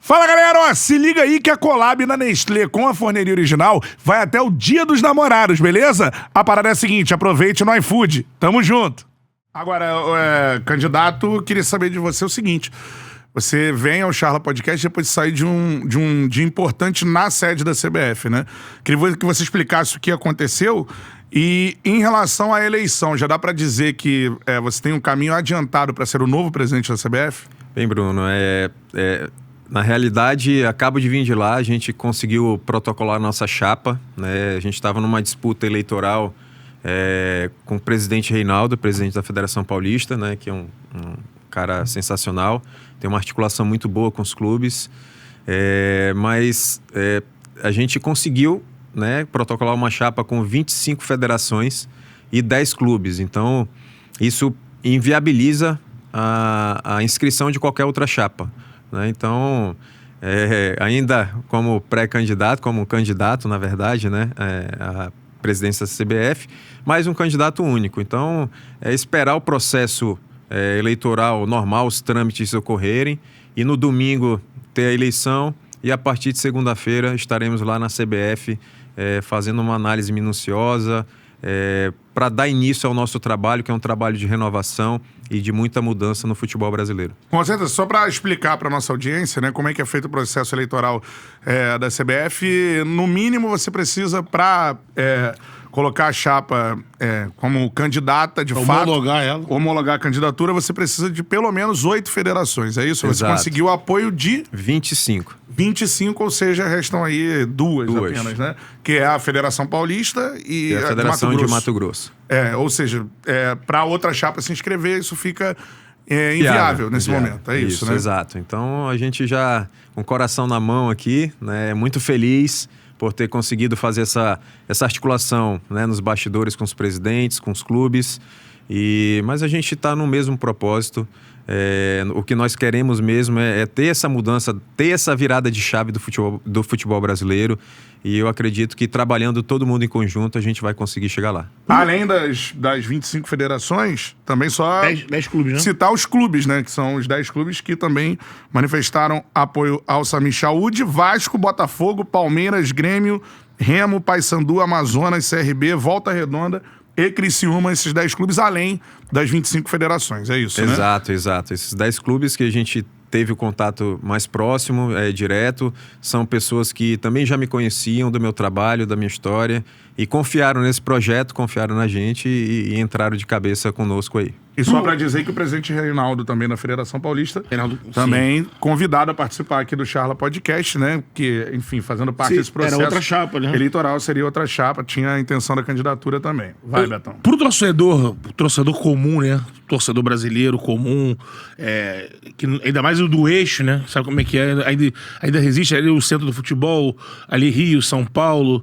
Fala, galera, ó, se liga aí que a collab na Nestlé com a Forneria Original vai até o Dia dos Namorados, beleza? A parada é a seguinte, aproveite no iFood. Tamo junto. Agora, candidato, queria saber de você o seguinte. Você vem ao Charla Podcast depois de sair de um dia importante na sede da CBF, né? Queria que você explicasse o que aconteceu e em relação à eleição, já dá pra dizer que você tem um caminho adiantado para ser o novo presidente da CBF? Bem, Bruno, na realidade, acabo de vir de lá, a gente conseguiu protocolar nossa chapa, né? A gente estava numa disputa eleitoral com o presidente Reinaldo, presidente da Federação Paulista, né? Que é um cara sensacional, tem uma articulação muito boa com os clubes, mas a gente conseguiu, né, protocolar uma chapa com 25 federações e 10 clubes. Então, isso inviabiliza a inscrição de qualquer outra chapa, né? Então, ainda como pré-candidato, como candidato, na verdade, né, à presidência da CBF, mais um candidato único. Então, esperar o processo eleitoral normal, os trâmites ocorrerem, e no domingo ter a eleição, e a partir de segunda-feira estaremos lá na CBF fazendo uma análise minuciosa para dar início ao nosso trabalho, que é um trabalho de renovação e de muita mudança no futebol brasileiro. Com certeza, só para explicar para nossa audiência, né, como é que é feito o processo eleitoral da CBF, no mínimo você precisa para colocar a chapa como candidata de fato, homologar a candidatura, você precisa de pelo menos 8 federações, é isso? Exato. Você conseguiu o apoio de 25, ou seja, restam aí duas apenas, né? Que é a Federação Paulista e a Federação de Mato Grosso. Ou seja, para outra chapa se inscrever, isso fica inviável nesse momento, é isso, né? Exato. Então, a gente já, com o coração na mão aqui, né, muito feliz por ter conseguido fazer essa articulação, né, nos bastidores com os presidentes, com os clubes, mas a gente está no mesmo propósito. O que nós queremos mesmo é ter essa mudança, ter essa virada de chave do futebol brasileiro, e eu acredito que trabalhando todo mundo em conjunto a gente vai conseguir chegar lá. Além das 25 federações, também só 10 clubes, né? Citar os clubes, né? Que são os 10 clubes que também manifestaram apoio ao Samir Chaúde: Vasco, Botafogo, Palmeiras, Grêmio, Remo, Paysandu, Amazonas, CRB, Volta Redonda e Criciúma, esses 10 clubes, além das 25 federações, é isso, né? Exato. Esses 10 clubes que a gente teve o contato mais próximo, direto, são pessoas que também já me conheciam do meu trabalho, da minha história, e confiaram nesse projeto, confiaram na gente e entraram de cabeça conosco aí. E só para dizer que o presidente Reinaldo, também da Federação Paulista, também convidado a participar aqui do Charla Podcast, né? Que, enfim, fazendo parte desse processo. Era outra chapa, né? Eleitoral seria outra chapa, tinha a intenção da candidatura também. Vai, Betão. Pro torcedor comum, né? Torcedor brasileiro comum, que ainda mais o do eixo, né? Sabe como é que é? Ainda resiste ali o centro do futebol, ali Rio, São Paulo,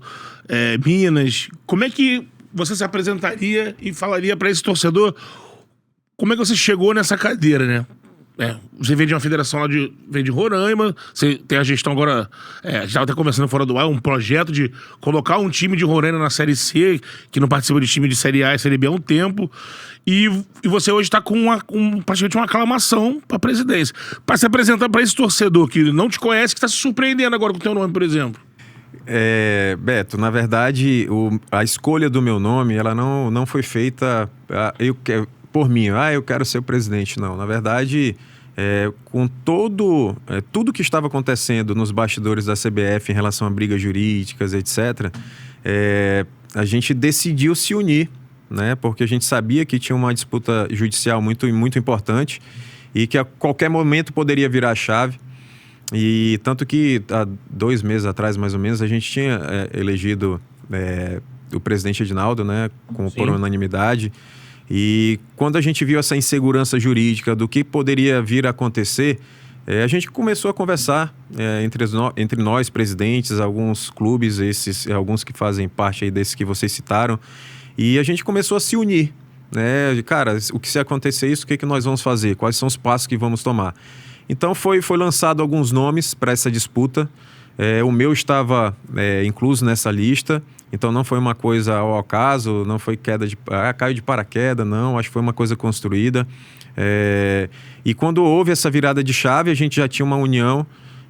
Minas. Como é que você se apresentaria e falaria para esse torcedor? Como é que você chegou nessa cadeira, né? Você vem de uma federação lá vem de Roraima, você tem a gestão agora, a gente estava até conversando fora do ar, um projeto de colocar um time de Roraima na Série C, que não participa de time de Série A e Série B há um tempo, e você hoje está com praticamente uma aclamação para a presidência. Para se apresentar para esse torcedor que não te conhece, que está se surpreendendo agora com o teu nome, por exemplo. Beto, na verdade, a escolha do meu nome, ela não foi feita por mim, eu quero ser o presidente, não. Na verdade, com tudo que estava acontecendo nos bastidores da CBF em relação a brigas jurídicas, etc., a gente decidiu se unir, né? Porque a gente sabia que tinha uma disputa judicial muito, muito importante e que a qualquer momento poderia virar a chave. E tanto que há 2 meses atrás, mais ou menos, a gente tinha elegido o presidente Edinaldo, né, por unanimidade. E quando a gente viu essa insegurança jurídica do que poderia vir a acontecer, a gente começou a conversar entre nós, presidentes, alguns clubes, alguns que fazem parte aí desses que vocês citaram, e a gente começou a se unir, né? Cara, o que se acontecer isso, o que nós vamos fazer? Quais são os passos que vamos tomar? Então foi lançado alguns nomes para essa disputa. O meu estava incluso nessa lista, então não foi uma coisa ao acaso, não foi caiu de paraquedas, não, acho que foi uma coisa construída. E quando houve essa virada de chave, a gente já tinha uma união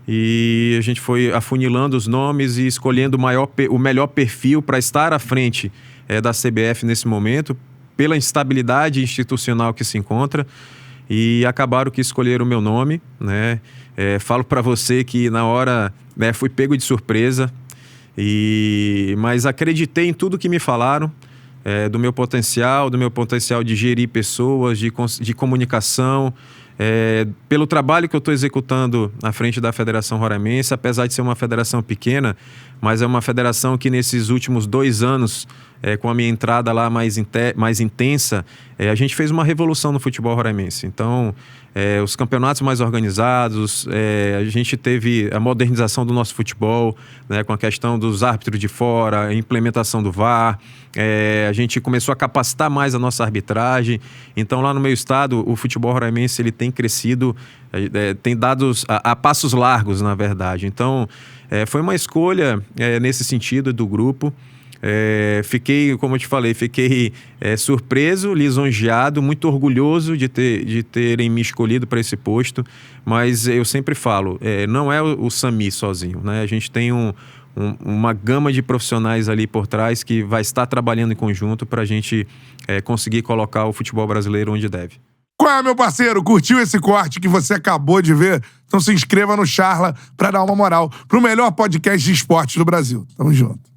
E a gente foi afunilando os nomes e escolhendo o melhor perfil para estar à frente da CBF nesse momento, pela instabilidade institucional que se encontra. E acabaram que escolheram o meu nome, né? Falo para você que na hora, né, fui pego de surpresa, mas acreditei em tudo que me falaram, do meu potencial de gerir pessoas, de comunicação, pelo trabalho que eu estou executando à frente da Federação Roraimense, apesar de ser uma federação pequena, mas é uma federação que nesses últimos 2 anos, com a minha entrada lá mais intensa, a gente fez uma revolução no futebol roraimense. Então, os campeonatos mais organizados, a gente teve a modernização do nosso futebol, né, com a questão dos árbitros de fora, a implementação do VAR, a gente começou a capacitar mais a nossa arbitragem. Então, lá no meu estado, o futebol roraimense ele tem crescido, tem dados a passos largos, na verdade. Então, foi uma escolha nesse sentido do grupo. Fiquei, como eu te falei, surpreso, lisonjeado, muito orgulhoso de terem me escolhido para esse posto, mas eu sempre falo, não é o Sami sozinho, né? A gente tem uma gama de profissionais ali por trás que vai estar trabalhando em conjunto para a gente conseguir colocar o futebol brasileiro onde deve. Qual é, meu parceiro? Curtiu esse corte que você acabou de ver? Então se inscreva no Charla para dar uma moral pro melhor podcast de esportes do Brasil. Tamo junto.